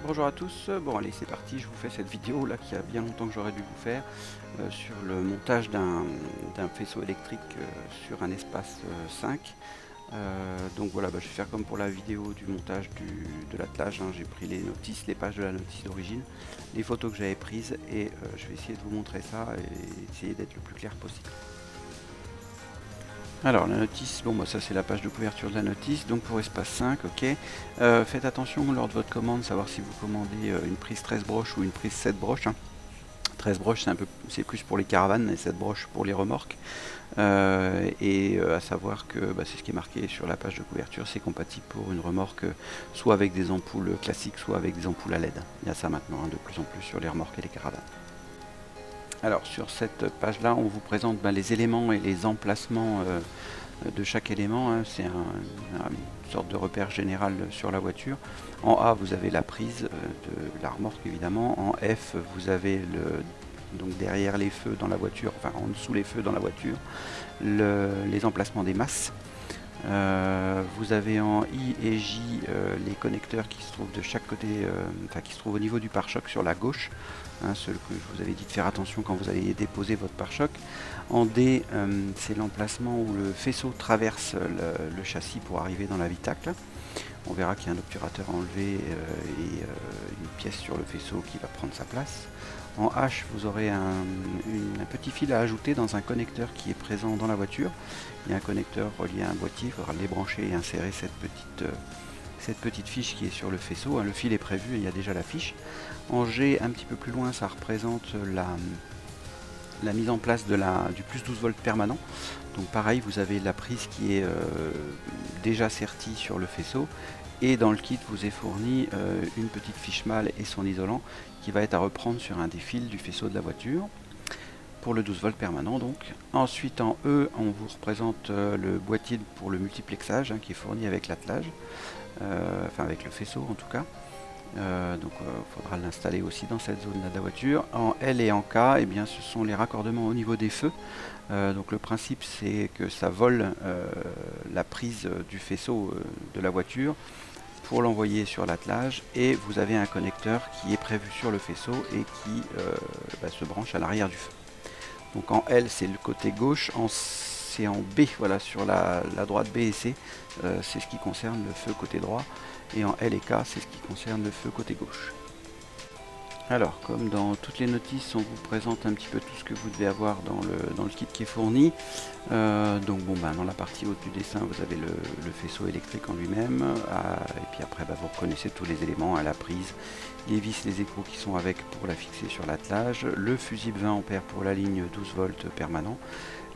Bonjour à tous, bon allez c'est parti, je vous fais cette vidéo là qui a bien longtemps que j'aurais dû vous faire sur le montage d'un faisceau électrique sur un espace 5. Donc voilà, je vais faire comme pour la vidéo du montage de l'attelage, hein. J'ai pris les notices, les pages de la notice d'origine, les photos que j'avais prises et je vais essayer de vous montrer ça et essayer d'être le plus clair possible. Alors la notice, bon ça c'est la page de couverture de la notice, donc pour espace 5, ok. Faites attention lors de votre commande, savoir si vous commandez une prise 13 broches ou une prise 7 broches, hein. 13 broches c'est plus pour les caravanes et 7 broches pour les remorques. À savoir que c'est ce qui est marqué sur la page de couverture, c'est compatible pour une remorque soit avec des ampoules classiques, soit avec des ampoules à LED. Il y a ça maintenant de plus en plus sur les remorques et les caravanes. Alors sur cette page là on vous présente les éléments et les emplacements de chaque élément, hein. C'est une sorte de repère général sur la voiture. En A vous avez la prise de la remorque évidemment, en F vous avez donc derrière les feux dans la voiture, enfin en dessous les feux dans la voiture, les emplacements des masses. Vous avez en I et J les connecteurs qui se trouvent de chaque côté, qui se trouvent au niveau du pare-choc sur la gauche, hein, ceux que je vous avais dit de faire attention quand vous allez déposer votre pare-choc. En D, c'est l'emplacement où le faisceau traverse le châssis pour arriver dans l'habitacle. On verra qu'il y a un obturateur enlevé et une pièce sur le faisceau qui va prendre sa place. En H, vous aurez un petit fil à ajouter dans un connecteur qui est présent dans la voiture. Il y a un connecteur relié à un boîtier, il faudra les brancher et insérer cette petite fiche qui est sur le faisceau. Le fil est prévu et il y a déjà la fiche. En G, un petit peu plus loin, ça représente la mise en place du plus 12 volts permanent. Donc pareil, vous avez la prise qui est déjà sertie sur le faisceau. Et dans le kit vous est fourni une petite fiche mâle et son isolant qui va être à reprendre sur un des fils du faisceau de la voiture pour le 12 volts permanent donc. Ensuite en E on vous représente le boîtier pour le multiplexage, hein, qui est fourni avec l'attelage, avec le faisceau en tout cas. Donc il faudra l'installer aussi dans cette zone là de la voiture. En L et en K, ce sont les raccordements au niveau des feux. Donc le principe c'est que ça vole la prise du faisceau de la voiture pour l'envoyer sur l'attelage, et vous avez un connecteur qui est prévu sur le faisceau et qui se branche à l'arrière du feu. Donc en L c'est le côté gauche, en C, en B, voilà, sur la droite B et C, c'est ce qui concerne le feu côté droit, et en L et K c'est ce qui concerne le feu côté gauche. Alors, comme dans toutes les notices, on vous présente un petit peu tout ce que vous devez avoir dans le kit qui est fourni. Dans la partie haute du dessin, vous avez le faisceau électrique en lui-même. Et puis après, vous reconnaissez tous les éléments, à la prise, les vis, les écrous qui sont avec pour la fixer sur l'attelage, le fusible 20 A pour la ligne 12 volts permanent,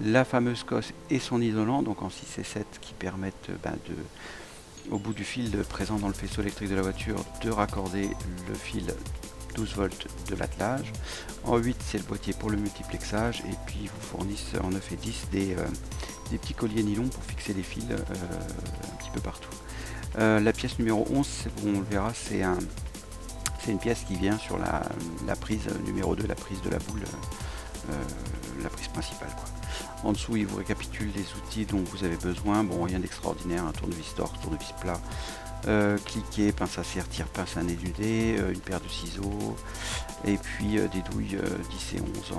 la fameuse cosse et son isolant, donc en 6 et 7, qui permettent au bout du fil présent dans le faisceau électrique de la voiture, de raccorder le fil 12 volts de l'attelage. En 8 c'est le boîtier pour le multiplexage, et puis ils vous fournissent en 9 et 10 des petits colliers nylon pour fixer les fils un petit peu partout. La pièce numéro 11, on le verra, c'est une pièce qui vient sur la prise numéro 2, la prise de la boule, la prise principale quoi. En dessous il vous récapitule les outils dont vous avez besoin. Bon, rien d'extraordinaire, un tournevis torse, tournevis plat, cliquet, pince à sertir, pince à dénuder, une paire de ciseaux, et puis des douilles 10 et 11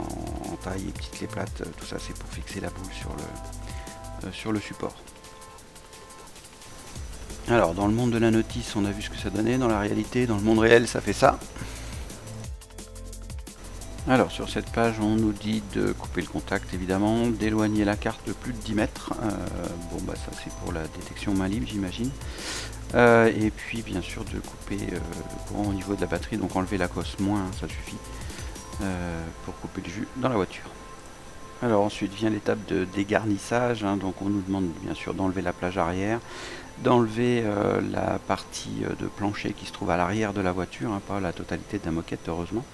en taille et petites clés plates. Tout ça c'est pour fixer la boule sur le support. Alors dans le monde de la notice on a vu ce que ça donnait, dans la réalité, dans le monde réel ça fait ça. Alors sur cette page on nous dit de couper le contact évidemment, d'éloigner la carte de plus de 10 mètres, ça c'est pour la détection main libre j'imagine, et puis bien sûr de couper le courant au niveau de la batterie, donc enlever la cosse moins, ça suffit pour couper le jus dans la voiture. Alors ensuite vient l'étape de dégarnissage, hein, donc on nous demande bien sûr d'enlever la plage arrière, d'enlever la partie de plancher qui se trouve à l'arrière de la voiture, hein, pas la totalité de la moquette heureusement.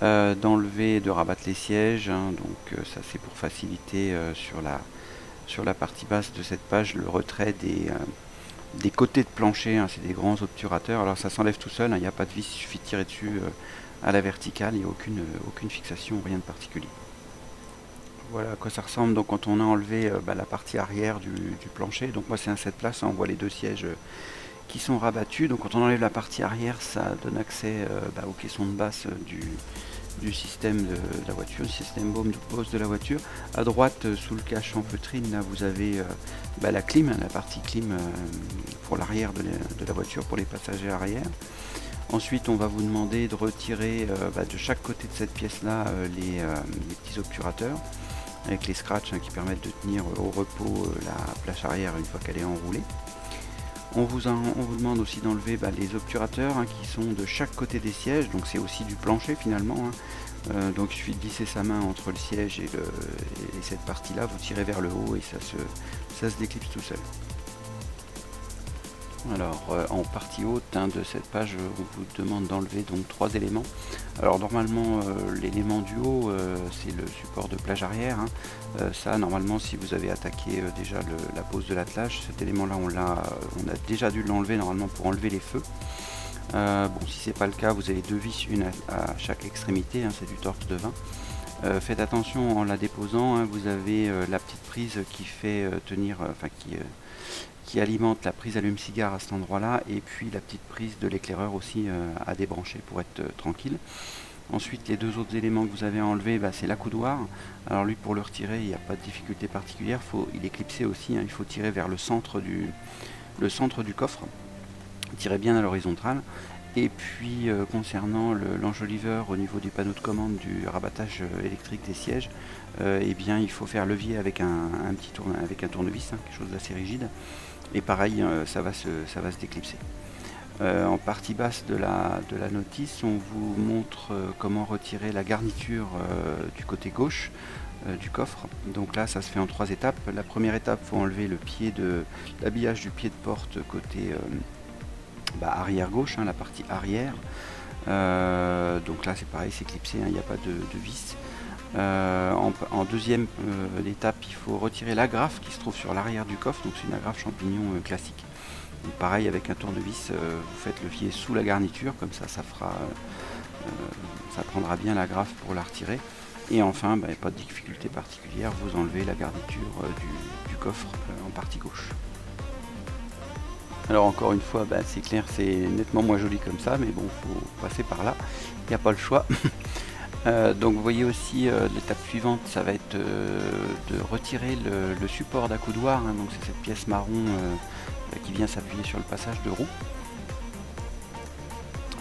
D'enlever, de rabattre les sièges, hein, donc ça c'est pour faciliter sur la partie basse de cette page le retrait des côtés de plancher, hein, c'est des grands obturateurs. Alors ça s'enlève tout seul, il n'y a pas de vis, il suffit de tirer dessus à la verticale, il n'y a aucune fixation, rien de particulier. Voilà à quoi ça ressemble donc quand on a enlevé la partie arrière du plancher. Donc moi c'est un 7 places, hein, on voit les deux sièges qui sont rabattus. Donc quand on enlève la partie arrière, ça donne accès aux caissons de basse du système de la voiture, du système Bose de la voiture. À droite, sous le cache en feutrine, là vous avez la clim, la partie clim pour l'arrière de la voiture, pour les passagers arrière. Ensuite, on va vous demander de retirer de chaque côté de cette pièce-là les petits obturateurs avec les scratchs qui permettent de tenir au repos la plâche arrière une fois qu'elle est enroulée. On vous demande aussi d'enlever les obturateurs qui sont de chaque côté des sièges, donc c'est aussi du plancher finalement. Donc il suffit de glisser sa main entre le siège et cette partie-là, vous tirez vers le haut et ça se déclipse tout seul. Alors en partie haute de cette page, on vous demande d'enlever donc 3 éléments. Alors normalement l'élément du haut c'est le support de plage arrière. Ça normalement si vous avez attaqué déjà la pose de l'attelage, cet élément là on a déjà dû l'enlever normalement pour enlever les feux. Bon, si c'est pas le cas, vous avez 2 vis, une à chaque extrémité, c'est du torx de 20. Faites attention en la déposant, vous avez la petite prise qui fait tenir, qui alimente la prise allume-cigare à cet endroit-là, et puis la petite prise de l'éclaireur aussi à débrancher pour être tranquille. Ensuite, les 2 autres éléments que vous avez enlevés, c'est l'accoudoir. Alors lui, pour le retirer, il n'y a pas de difficulté particulière. Il est clipsé aussi, il faut tirer vers le centre du coffre. Tirez bien à l'horizontale. Et puis concernant l'enjoliveur au niveau du panneau de commande du rabattage électrique des sièges, il faut faire levier avec un tournevis, quelque chose d'assez rigide. Et pareil, ça va se déclipser. En partie basse de la notice, on vous montre comment retirer la garniture du côté gauche du coffre. Donc là, ça se fait en 3 étapes. La première étape, il faut enlever l'habillage du pied de porte côté arrière gauche, la partie arrière. Donc là c'est pareil, c'est clipsé, il n'y a pas de vis. En deuxième étape, il faut retirer l'agrafe qui se trouve sur l'arrière du coffre, donc c'est une agrafe champignon classique. Donc pareil, avec un tournevis, vous faites levier sous la garniture, comme ça ça prendra bien l'agrafe pour la retirer. Et enfin, pas de difficulté particulière, vous enlevez la garniture du coffre en partie gauche. Alors encore une fois, c'est clair, c'est nettement moins joli comme ça, mais bon, faut passer par là, il n'y a pas le choix. Donc vous voyez aussi l'étape suivante, ça va être de retirer le support d'accoudoir, donc c'est cette pièce marron qui vient s'appuyer sur le passage de roue.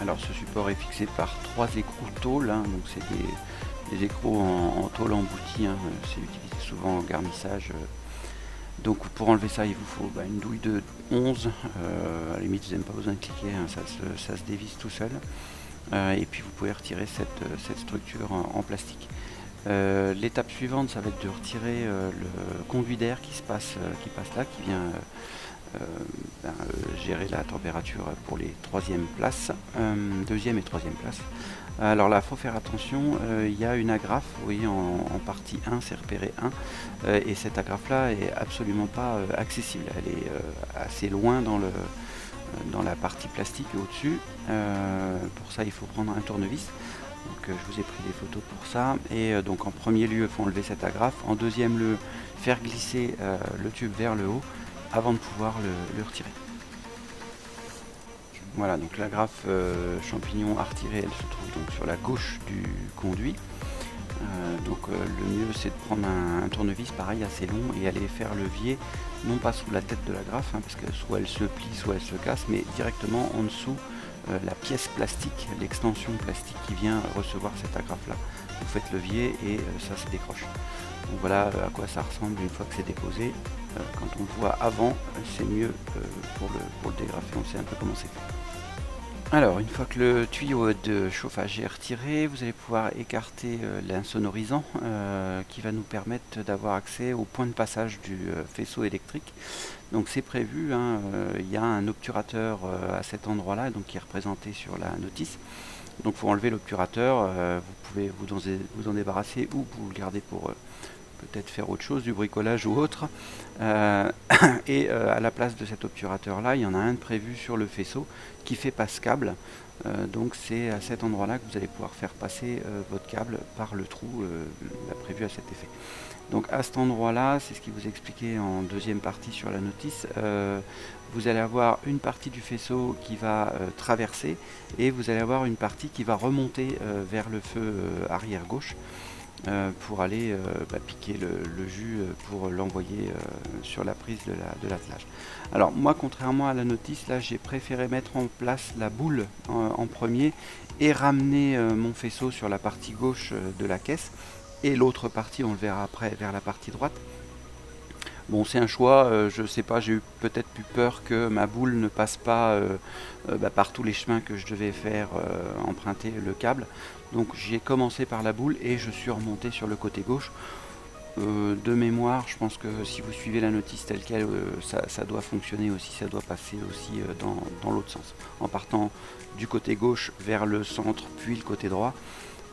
Alors ce support est fixé par 3 écrous tôle, donc c'est des écrous en tôle emboutie, c'est utilisé souvent en garnissage. Donc pour enlever ça, il vous faut une douille de 11, à la limite vous n'avez pas besoin de cliquer, ça se dévisse tout seul. Et puis vous pouvez retirer cette structure en plastique. L'étape suivante, ça va être de retirer le conduit d'air qui passe là, qui vient gérer la température pour les deuxième et troisième places. Alors là, il faut faire attention, il y a une agrafe, vous voyez en partie 1, c'est repéré 1, et cette agrafe là est absolument pas accessible, elle est assez loin dans la partie plastique au-dessus. Pour ça, il faut prendre un tournevis. Donc je vous ai pris des photos pour ça. Et donc en premier lieu, il faut enlever cette agrafe. En deuxième lieu, faire glisser le tube vers le haut avant de pouvoir le retirer. Voilà, donc l'agrafe champignon à retirer, elle se trouve donc sur la gauche du conduit. Le mieux c'est de prendre un tournevis pareil assez long et aller faire levier, non pas sous la tête de l'agrafe, parce que soit elle se plie, soit elle se casse, mais directement en dessous la pièce plastique, l'extension plastique qui vient recevoir cette agrafe là. Vous faites levier et ça se décroche. Donc voilà à quoi ça ressemble une fois que c'est déposé. Quand on le voit avant, c'est mieux pour le dégrafer, on sait un peu comment c'est fait. Alors, une fois que le tuyau de chauffage est retiré, vous allez pouvoir écarter l'insonorisant qui va nous permettre d'avoir accès au point de passage du faisceau électrique. Donc c'est prévu, il y a un obturateur à cet endroit-là, donc qui est représenté sur la notice. Donc il faut enlever l'obturateur, vous pouvez vous en débarrasser ou vous le gardez pour peut-être faire autre chose, du bricolage ou autre. Et à la place de cet obturateur là, il y en a un de prévu sur le faisceau qui fait passe-câble. Donc c'est à cet endroit là que vous allez pouvoir faire passer votre câble par le trou prévu à cet effet. Donc à cet endroit là, c'est ce qui vous expliquait en deuxième partie sur la notice, vous allez avoir une partie du faisceau qui va traverser, et vous allez avoir une partie qui va remonter vers le feu arrière gauche pour aller piquer le jus pour l'envoyer sur la prise de l'attelage. Alors moi, contrairement à la notice, là j'ai préféré mettre en place la boule en premier et ramener mon faisceau sur la partie gauche de la caisse, et l'autre partie, on le verra après, vers la partie droite. Bon, c'est un choix, je sais pas, j'ai peut-être eu peur que ma boule ne passe pas par tous les chemins que je devais faire emprunter le câble. Donc j'ai commencé par la boule et je suis remonté sur le côté gauche. De mémoire, je pense que si vous suivez la notice telle quelle, ça doit fonctionner aussi, ça doit passer aussi dans l'autre sens. En partant du côté gauche vers le centre, puis le côté droit.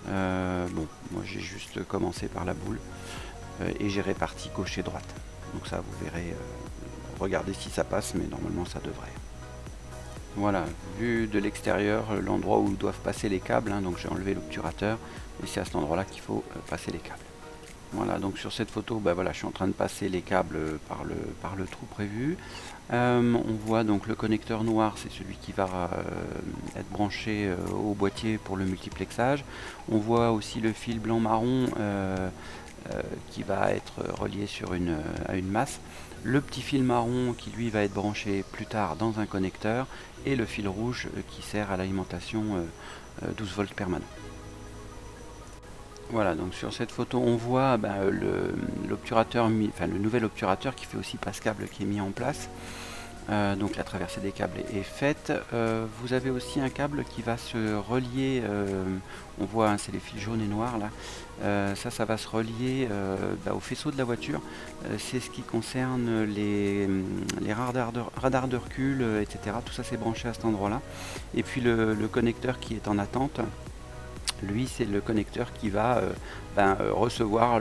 Bon, moi j'ai juste commencé par la boule et j'ai réparti gauche et droite. Donc ça, vous verrez, regardez si ça passe, mais normalement ça devrait. Voilà, vu de l'extérieur, l'endroit où doivent passer les câbles, donc j'ai enlevé l'obturateur, et c'est à cet endroit-là qu'il faut passer les câbles. Voilà, donc sur cette photo, voilà, je suis en train de passer les câbles par le trou prévu. On voit donc le connecteur noir, c'est celui qui va être branché au boîtier pour le multiplexage. On voit aussi le fil blanc-marron qui va être relié à une masse. Le petit fil marron qui lui va être branché plus tard dans un connecteur, et le fil rouge qui sert à l'alimentation 12 volts permanent. Voilà, donc sur cette photo on voit l'obturateur, le nouvel obturateur qui fait aussi passe-câble qui est mis en place. Donc la traversée des câbles est faite. Vous avez aussi un câble qui va se relier, on voit c'est les fils jaunes et noirs là, ça va se relier au faisceau de la voiture. C'est ce qui concerne les radars de recul, etc. Tout ça c'est branché à cet endroit là. Et puis le connecteur qui est en attente, lui c'est le connecteur qui va recevoir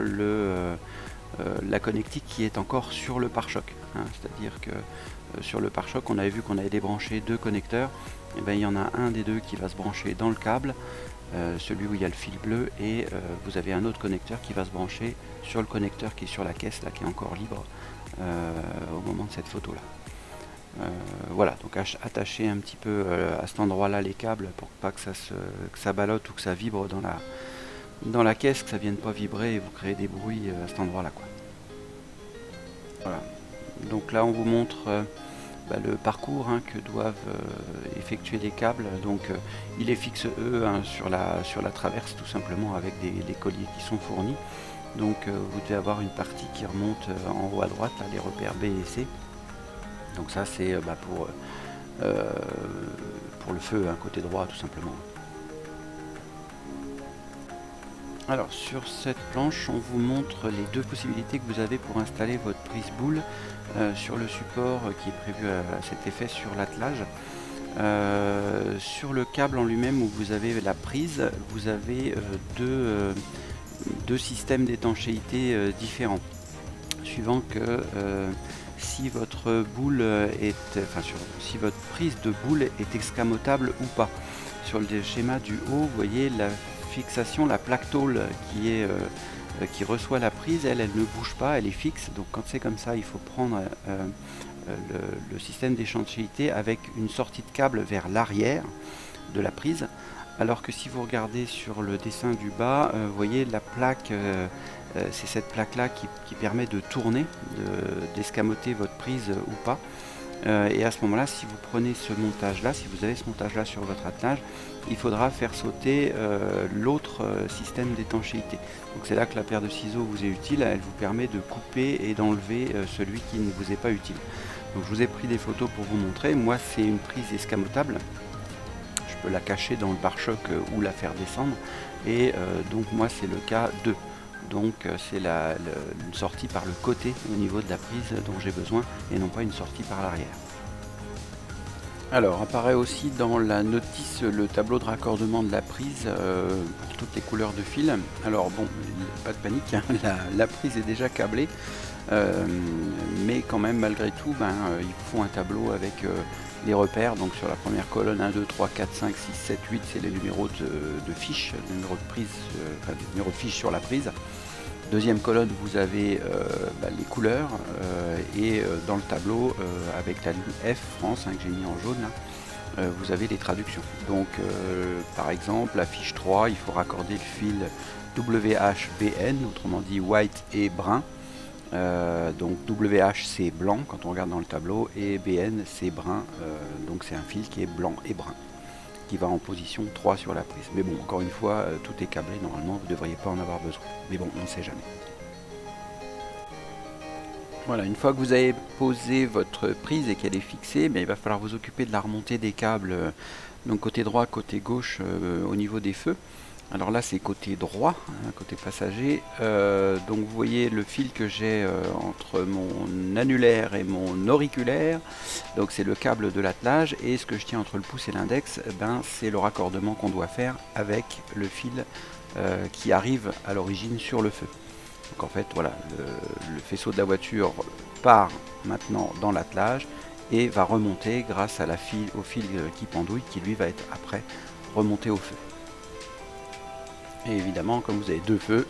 la connectique qui est encore sur le pare-choc, c'est-à-dire que sur le pare-choc on avait vu qu'on avait débranché deux connecteurs, et il y en a un des deux qui va se brancher dans le câble, celui où il y a le fil bleu, et vous avez un autre connecteur qui va se brancher sur le connecteur qui est sur la caisse là, qui est encore libre au moment de cette photo là. Voilà, donc attacher un petit peu à cet endroit là les câbles pour pas que ça ballotte ou que ça vibre dans la caisse, que ça vienne pas vibrer et vous créer des bruits à cet endroit là quoi. Voilà, donc là on vous montre le parcours que doivent effectuer les câbles. Donc ils les fixent eux sur la traverse tout simplement avec les colliers qui sont fournis. Donc vous devez avoir une partie qui remonte en haut à droite, là, les repères B et C. Donc ça c'est pour le feu, côté droit tout simplement. Alors sur cette planche on vous montre les deux possibilités que vous avez pour installer votre prise boule sur le support qui est prévu à cet effet sur l'attelage. Sur le câble en lui-même où vous avez la prise, vous avez deux systèmes d'étanchéité différents, suivant que si votre boule si votre prise de boule est escamotable ou pas. Sur le schéma du haut, vous voyez la fixation, la plaque tôle qui reçoit la prise, elle ne bouge pas, elle est fixe. Donc quand c'est comme ça, il faut prendre le système d'étanchéité avec une sortie de câble vers l'arrière de la prise. Alors que si vous regardez sur le dessin du bas, vous voyez la plaque, c'est cette plaque là qui permet de tourner, d'escamoter votre prise ou pas. Et à ce moment là, si vous prenez ce montage là, si vous avez ce montage là sur votre attelage, il faudra faire sauter l'autre système d'étanchéité. Donc c'est là que la paire de ciseaux vous est utile, elle vous permet de couper et d'enlever celui qui ne vous est pas utile. Donc je vous ai pris des photos pour vous montrer. Moi c'est une prise escamotable, je peux la cacher dans le pare-choc ou la faire descendre, et donc moi c'est le cas 2. Donc c'est une sortie par le côté au niveau de la prise dont j'ai besoin, et non pas une sortie par l'arrière. Alors, apparaît aussi dans la notice le tableau de raccordement de la prise pour toutes les couleurs de fil. Alors bon, pas de panique, hein, la prise est déjà câblée, mais quand même malgré tout, ils vous font un tableau avec les repères. Donc sur la première colonne, 1, 2, 3, 4, 5, 6, 7, 8, c'est les numéros de fiches, le numéro de prise, enfin, le numéro de fiche sur la prise. Deuxième colonne, vous avez les couleurs et dans le tableau, avec la ligne F, France, hein, que j'ai mis en jaune, là, vous avez les traductions. Donc, par exemple, la fiche 3, il faut raccorder le fil WHBN, autrement dit white et brun. Donc WH c'est blanc quand on regarde dans le tableau et BN c'est brun, donc c'est un fil qui est blanc et brun, qui va en position 3 sur la prise. Mais bon, encore une fois, tout est câblé, normalement vous ne devriez pas en avoir besoin. Mais bon, on ne sait jamais. Voilà, une fois que vous avez posé votre prise et qu'elle est fixée, il va falloir vous occuper de la remontée des câbles, donc côté droit, côté gauche, au niveau des feux. Alors là c'est côté droit, hein, côté passager, donc vous voyez le fil que j'ai entre mon annulaire et mon auriculaire, donc c'est le câble de l'attelage, et ce que je tiens entre le pouce et l'index, c'est le raccordement qu'on doit faire avec le fil qui arrive à l'origine sur le feu. Donc en fait voilà, le faisceau de la voiture part maintenant dans l'attelage et va remonter grâce à au fil qui pendouille, qui lui va être après remonté au feu. Et évidemment, comme vous avez deux feux,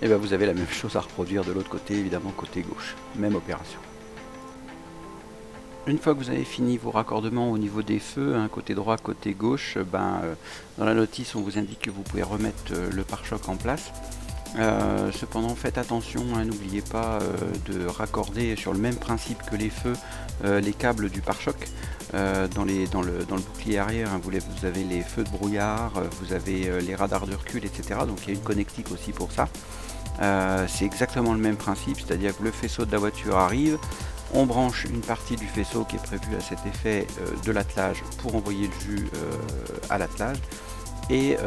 vous avez la même chose à reproduire de l'autre côté, évidemment côté gauche. Même opération. Une fois que vous avez fini vos raccordements au niveau des feux, hein, côté droit, côté gauche, dans la notice on vous indique que vous pouvez remettre le pare-choc en place. Cependant faites attention, hein, n'oubliez pas de raccorder sur le même principe que les feux les câbles du pare-choc. Dans le bouclier arrière, hein, vous avez les feux de brouillard, vous avez les radars de recul, etc. Donc il y a une connectique aussi pour ça. C'est exactement le même principe, c'est-à-dire que le faisceau de la voiture arrive, on branche une partie du faisceau qui est prévu à cet effet de l'attelage pour envoyer le jus à l'attelage. Et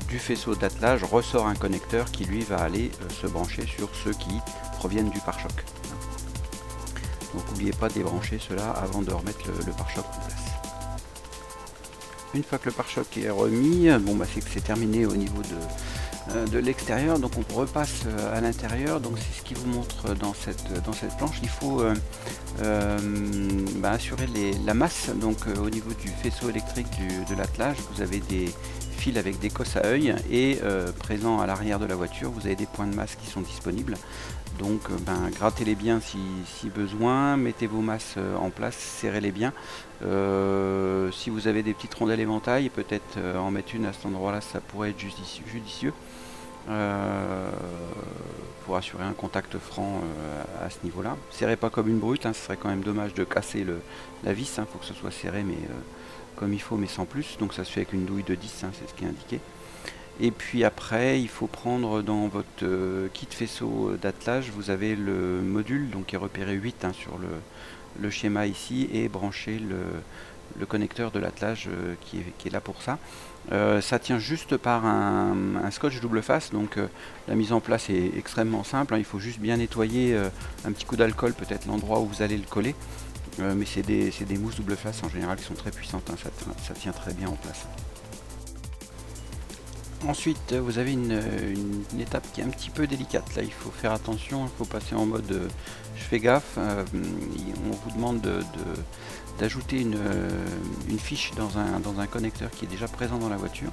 du faisceau d'attelage ressort un connecteur qui lui va aller se brancher sur ceux qui proviennent du pare-choc. Donc n'oubliez pas de débrancher cela avant de remettre le pare-choc en place. Une fois que le pare-choc est remis, c'est que c'est terminé au niveau de l'extérieur, donc on repasse à l'intérieur. Donc c'est ce qui vous montre dans cette planche. Il faut assurer la masse. Donc au niveau du faisceau électrique de l'attelage, vous avez des fils avec des cosses à œil, et présent à l'arrière de la voiture, vous avez des points de masse qui sont disponibles. Donc grattez-les bien si besoin, mettez vos masses en place, serrez-les bien. Si vous avez des petites rondelles éventail, peut-être en mettre une à cet endroit-là, ça pourrait être judicieux. Pour assurer un contact franc à ce niveau-là. Serrez pas comme une brute, hein, ce serait quand même dommage de casser la vis, hein, faut que ce soit serré mais comme il faut, mais sans plus. Donc ça se fait avec une douille de 10, hein, c'est ce qui est indiqué. Et puis après, il faut prendre dans votre kit faisceau d'attelage, vous avez le module, donc qui est repéré 8 hein, sur le schéma ici, et brancher le connecteur de l'attelage qui est là pour ça. Ça tient juste par un scotch double face, donc la mise en place est extrêmement simple, hein. Il faut juste bien nettoyer un petit coup d'alcool, peut-être l'endroit où vous allez le coller, mais c'est des mousses double face en général qui sont très puissantes, hein, ça tient très bien en place. Ensuite vous avez une étape qui est un petit peu délicate, là il faut faire attention, il faut passer en mode je fais gaffe. On vous demande d'ajouter une fiche dans un connecteur qui est déjà présent dans la voiture.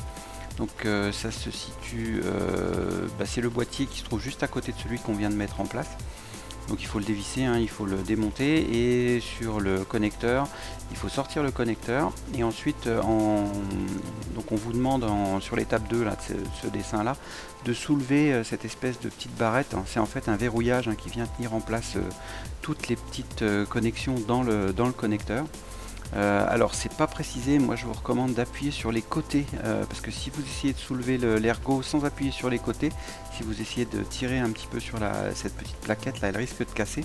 Donc ça se situe, c'est le boîtier qui se trouve juste à côté de celui qu'on vient de mettre en place. Donc il faut le dévisser, hein, il faut le démonter, et sur le connecteur, il faut sortir le connecteur, et ensuite donc on vous demande sur l'étape 2 là, de ce dessin là, de soulever cette espèce de petite barrette. C'est en fait un verrouillage qui vient tenir en place toutes les petites connexions dans le connecteur. Alors c'est pas précisé, moi je vous recommande d'appuyer sur les côtés, parce que si vous essayez de soulever l'ergot sans appuyer sur les côtés, si vous essayez de tirer un petit peu sur cette petite plaquette là, elle risque de casser.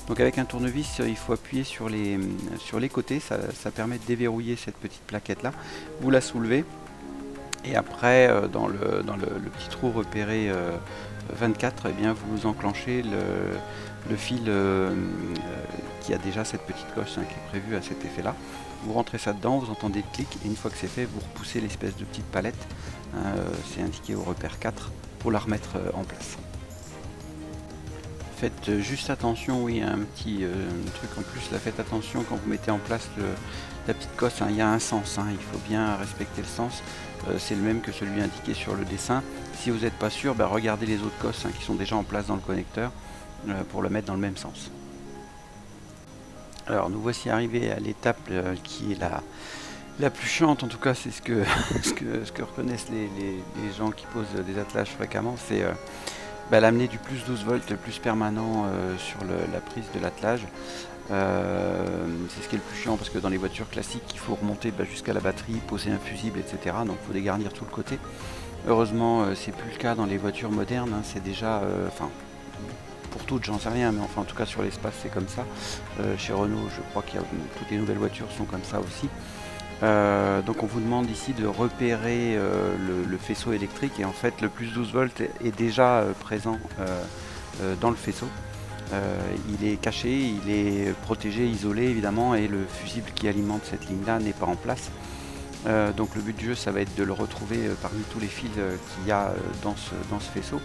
Donc avec un tournevis, il faut appuyer sur les côtés, ça permet de déverrouiller cette petite plaquette là. Vous la soulevez, et après dans le petit trou repéré 24, vous enclenchez le fil qui a déjà cette petite coche qui est prévue à cet effet là. Vous rentrez ça dedans, vous entendez le clic, et une fois que c'est fait, vous repoussez l'espèce de petite palette, c'est indiqué au repère 4, pour la remettre en place. Faites juste attention, oui, un petit truc en plus, là, faites attention quand vous mettez en place la petite cosse, il y a un sens, il faut bien respecter le sens, c'est le même que celui indiqué sur le dessin. Si vous n'êtes pas sûr, regardez les autres cosses qui sont déjà en place dans le connecteur pour le mettre dans le même sens. Alors nous voici arrivés à l'étape qui est la plus chiante, en tout cas c'est ce que, ce que reconnaissent les gens qui posent des attelages fréquemment, c'est l'amener du plus 12 volts, le plus permanent sur la prise de l'attelage. C'est ce qui est le plus chiant parce que dans les voitures classiques il faut remonter jusqu'à la batterie, poser un fusible, etc. Donc il faut dégarnir tout le côté. Heureusement c'est plus le cas dans les voitures modernes, c'est déjà, pour toutes j'en sais rien, mais enfin en tout cas sur l'espace c'est comme ça. Chez Renault je crois que toutes les nouvelles voitures sont comme ça aussi. Donc on vous demande ici de repérer le faisceau électrique, et en fait le plus 12 volts est déjà présent dans le faisceau. Il est caché, il est protégé, isolé évidemment, et le fusible qui alimente cette ligne là n'est pas en place. Donc le but du jeu ça va être de le retrouver parmi tous les fils qu'il y a dans ce faisceau.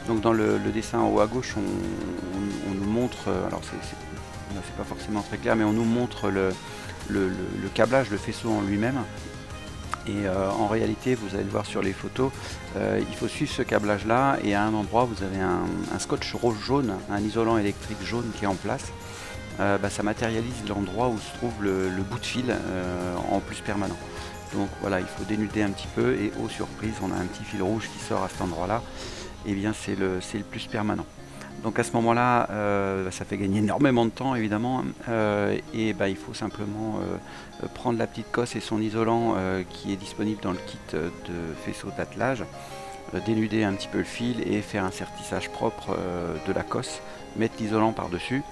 Donc dans le dessin en haut à gauche on nous montre, alors c'est pas forcément très clair, mais on nous montre le câblage, le faisceau en lui-même. Et en réalité, vous allez le voir sur les photos, il faut suivre ce câblage là, et à un endroit vous avez un scotch rose jaune, un isolant électrique jaune qui est en place. Ça matérialise l'endroit où se trouve le bout de fil en plus permanent. Donc voilà, il faut dénuder un petit peu, et aux surprises on a un petit fil rouge qui sort à cet endroit là, et bien c'est le plus permanent. Donc à ce moment là ça fait gagner énormément de temps évidemment, et il faut simplement prendre la petite cosse et son isolant qui est disponible dans le kit de faisceau d'attelage, dénuder un petit peu le fil et faire un sertissage propre de la cosse, mettre l'isolant par dessus,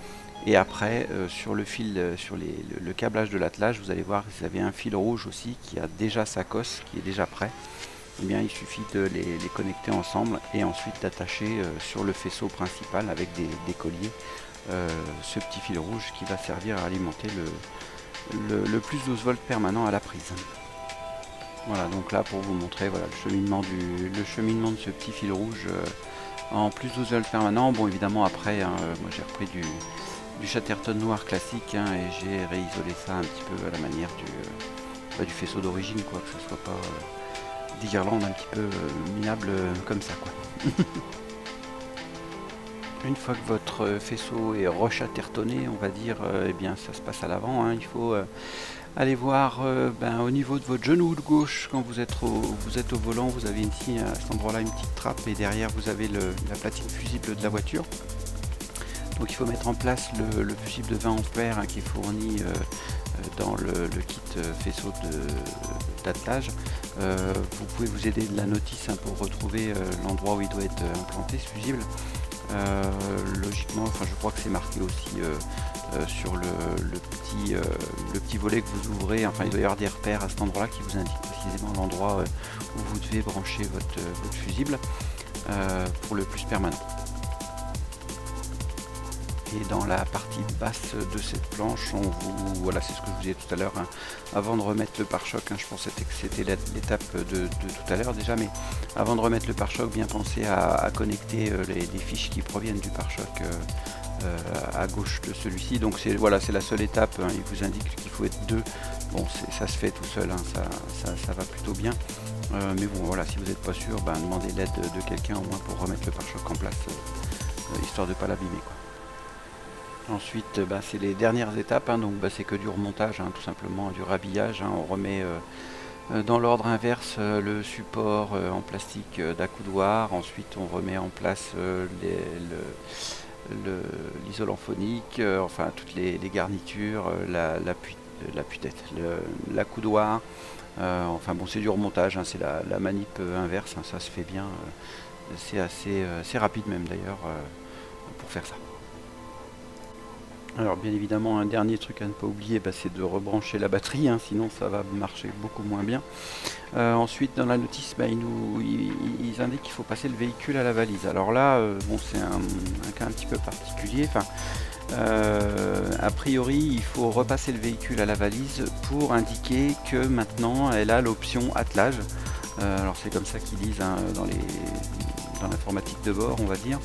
et après sur le fil, sur le câblage de l'attelage, vous allez voir que vous avez un fil rouge aussi qui a déjà sa cosse, qui est déjà prêt. Eh bien, il suffit de les connecter ensemble et ensuite d'attacher sur le faisceau principal avec des colliers ce petit fil rouge qui va servir à alimenter le plus 12 volts permanent à la prise. Voilà, donc là pour vous montrer voilà, le cheminement de ce petit fil rouge en plus 12 volts permanent. Bon évidemment après moi j'ai repris du Chatterton noir classique et j'ai réisolé ça un petit peu à la manière du faisceau d'origine, quoi, que ce soit pas des guirlandes un petit peu minables comme ça, quoi. Une fois que votre faisceau est rechattertonné, on va dire, eh bien ça se passe à l'avant, il faut aller voir au niveau de votre genou de gauche, quand vous êtes au volant, vous avez ici à cet endroit là une petite trappe, et derrière vous avez la platine fusible de la voiture. Donc il faut mettre en place le fusible de 20 ampères qui est fourni dans le kit faisceau d'attelage. Vous pouvez vous aider de la notice pour retrouver l'endroit où il doit être implanté ce fusible. Logiquement, je crois que c'est marqué aussi sur le petit volet que vous ouvrez. Il doit y avoir des repères à cet endroit là qui vous indiquent précisément l'endroit où vous devez brancher votre fusible pour le plus permanent. Et dans la partie basse de cette planche, voilà, c'est ce que je vous disais tout à l'heure, avant de remettre le pare-choc, je pensais que c'était l'étape de tout à l'heure déjà, mais avant de remettre le pare-choc, bien penser à connecter les fiches qui proviennent du pare-choc à gauche de celui-ci. Donc c'est la seule étape, il vous indique qu'il faut être deux. Bon, ça se fait tout seul, ça va plutôt bien. Mais bon, voilà, si vous n'êtes pas sûr, demandez l'aide de quelqu'un au moins pour remettre le pare-choc en place, histoire de ne pas l'abîmer, quoi. Ensuite, c'est les dernières étapes, donc c'est que du remontage, tout simplement, du rhabillage. On remet dans l'ordre inverse le support en plastique d'accoudoir. Ensuite, on remet en place l'isolant phonique, toutes les garnitures, l'accoudoir. C'est du remontage, c'est la manip inverse, ça se fait bien. C'est assez rapide même d'ailleurs pour faire ça. Alors bien évidemment, un dernier truc à ne pas oublier, c'est de rebrancher la batterie, sinon ça va marcher beaucoup moins bien. Ensuite dans la notice, ils indiquent qu'il faut passer le véhicule à la valise. Alors là, c'est un cas un petit peu particulier. A priori, il faut repasser le véhicule à la valise pour indiquer que maintenant elle a l'option attelage. Alors c'est comme ça qu'ils disent hein, dans l'informatique de bord, on va dire.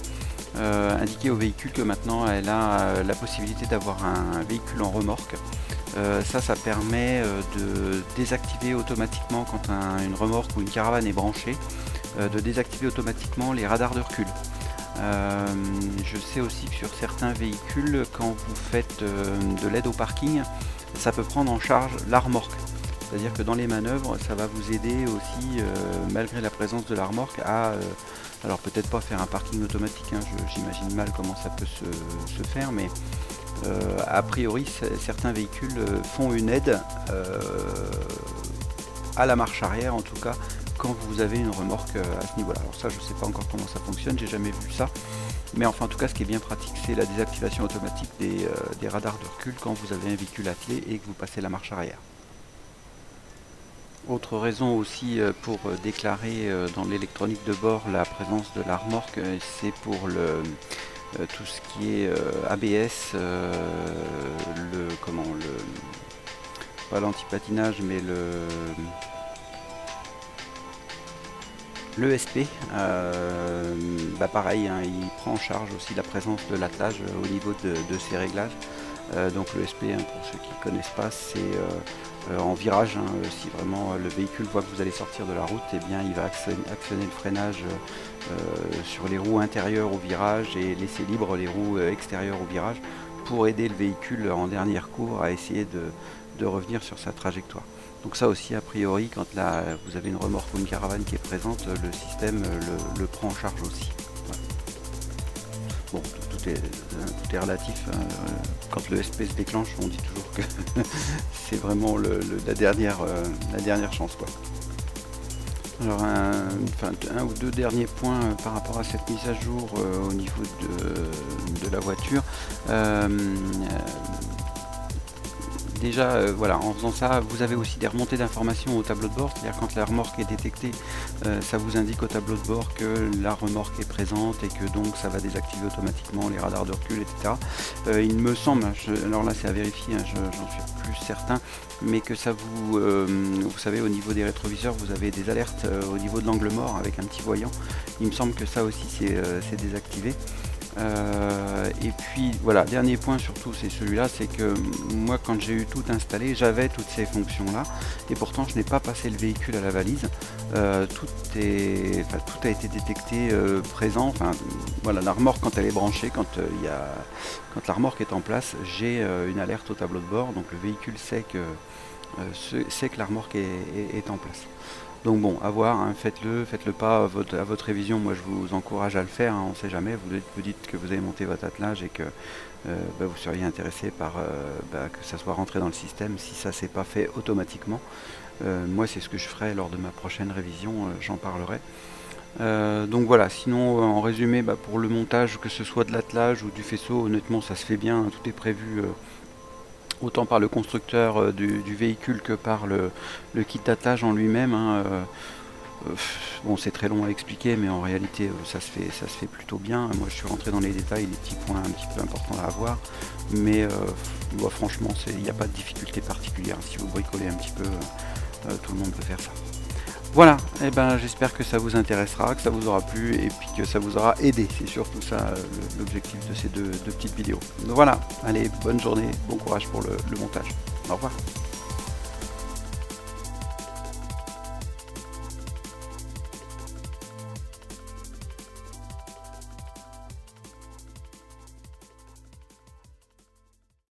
Indiquer au véhicule que maintenant elle a la possibilité d'avoir un véhicule en remorque. Ça permet de désactiver automatiquement quand une remorque ou une caravane est branchée, de désactiver automatiquement les radars de recul. Je sais aussi que sur certains véhicules, quand vous faites de l'aide au parking, ça peut prendre en charge la remorque. C'est-à-dire que dans les manœuvres, ça va vous aider aussi, malgré la présence de la remorque, à, alors peut-être pas faire un parking automatique, hein, j'imagine mal comment ça peut se faire, mais a priori, certains véhicules font une aide à la marche arrière, en tout cas, quand vous avez une remorque à ce niveau-là. Alors ça, je ne sais pas encore comment ça fonctionne, j'ai jamais vu ça. Mais enfin, en tout cas, ce qui est bien pratique, c'est la désactivation automatique des radars de recul quand vous avez un véhicule attelé et que vous passez la marche arrière. Autre raison aussi pour déclarer dans l'électronique de bord la présence de la remorque, c'est pour tout ce qui est ABS, pas l'anti-patinage, mais l'ESP, pareil, hein, il prend en charge aussi la présence de l'attelage au niveau de ces réglages. Donc l'ESP, hein, pour ceux qui ne connaissent pas, c'est en virage, hein, si vraiment le véhicule voit que vous allez sortir de la route, eh bien, il va actionner le freinage sur les roues intérieures au virage et laisser libre les roues extérieures au virage pour aider le véhicule en dernier recours à essayer de revenir sur sa trajectoire. Donc ça aussi, a priori, quand là, vous avez une remorque ou une caravane qui est présente, le système le prend en charge aussi. Voilà. Bon, tout est relatif. Quand le SP se déclenche, on dit toujours que c'est vraiment la dernière chance, quoi. Alors un ou deux derniers points par rapport à cette mise à jour au niveau de la voiture. Déjà, voilà, en faisant ça, vous avez aussi des remontées d'informations au tableau de bord, c'est-à-dire quand la remorque est détectée, ça vous indique au tableau de bord que la remorque est présente et que donc ça va désactiver automatiquement les radars de recul, etc. Il me semble, alors là c'est à vérifier, hein, j'en suis plus certain, mais que ça vous savez, au niveau des rétroviseurs, vous avez des alertes au niveau de l'angle mort avec un petit voyant. Il me semble que ça aussi c'est désactivé. Et puis voilà, dernier point surtout, c'est celui-là, c'est que moi quand j'ai eu tout installé, j'avais toutes ces fonctions là et pourtant je n'ai pas passé le véhicule à la valise. Tout a été détecté présent. Enfin voilà, la remorque quand elle est branchée, quand la remorque est en place, j'ai une alerte au tableau de bord, donc le véhicule sait que la remorque est en place. Donc bon, à voir, hein, faites-le pas à votre révision, moi je vous encourage à le faire, hein, on ne sait jamais, vous dites que vous avez monté votre attelage et que vous seriez intéressé par que ça soit rentré dans le système, si ça s'est pas fait automatiquement. Moi c'est ce que je ferai lors de ma prochaine révision, j'en parlerai. Donc voilà, sinon en résumé, pour le montage, que ce soit de l'attelage ou du faisceau, honnêtement ça se fait bien, hein, tout est prévu autant par le constructeur du véhicule que par le kit d'attelage en lui-même, hein. Bon, c'est très long à expliquer, mais en réalité ça se fait plutôt bien. Moi je suis rentré dans les détails, les petits points un petit peu importants à avoir, mais franchement il n'y a pas de difficulté particulière. Si vous bricolez un petit peu, tout le monde peut faire ça. Voilà, et j'espère que ça vous intéressera, que ça vous aura plu et puis que ça vous aura aidé. C'est surtout ça l'objectif de ces deux petites vidéos. Donc voilà, allez, bonne journée, bon courage pour le montage. Au revoir.